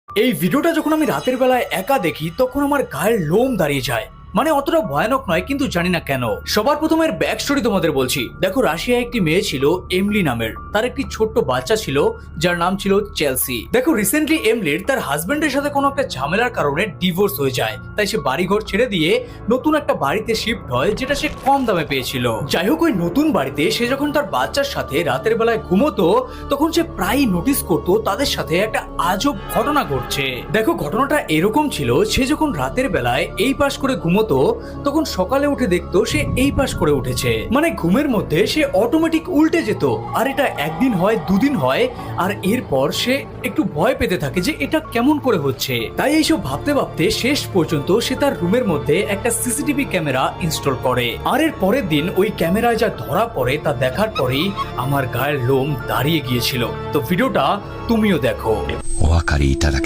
এই ভিডিওটা যখন আমি রাতের বেলায় একা দেখি তখন আমার গায়ের লোম দাঁড়িয়ে যায়। মানে অতটা ভয়ানক নয়, কিন্তু জানি না কেন। সবার প্রথমে এর ব্যাক স্টোরি তোমাদের বলছি। দেখো, রাশিয়ায় একটি মেয়ে ছিল এমলি নামের। তার একটি ছোট্ট বাচ্চা ছিল যার নাম ছিল চেলসি। দেখো, রিসেন্টলি এমলির তার হাজবেন্ডের সাথে কোনো একটা ঝামেলার কারণে ডিভোর্স হয়ে যায়। তাই সে বাড়িঘর ছেড়ে দিয়ে নতুন একটা বাড়িতে শিফট হয়, যেটা সে কম দামে পেয়েছিল। যাই হোক, ওই নতুন বাড়িতে সে যখন তার বাচ্চার সাথে রাতের বেলায় ঘুমোতো, তখন সে প্রায়ই নোটিস করতো তাদের সাথে একটা আজব ঘটনা ঘটছে। দেখো, ঘটনাটা এরকম ছিল, সে যখন রাতের বেলায় এই পাশ করে ঘুমোতো, তখন সকালে উঠে দেখতো সে এই পাশ করে উঠেছে। মানে ঘুমের মধ্যে সে অটোমেটিক উল্টে যেত। আর এটা একদিন হয়, দুদিন হয়, আর এরপর সে একটু ভয় পেতে থাকে যে এটা কেমন করে হচ্ছে। তাই এইসব ভাবতে ভাবতে শেষ পর্যন্ত সে তার রুমের মধ্যে একটা সিসিটিভি ক্যামেরা ইনস্টল করে। আর এর পরের দিন ওই ক্যামেরায় যা ধরা পড়ে তা দেখার পরেই আমার গায়ের লোম দাঁড়িয়ে গিয়েছিল। তো ভিডিওটা তুমিও দেখো।お分かりいただけ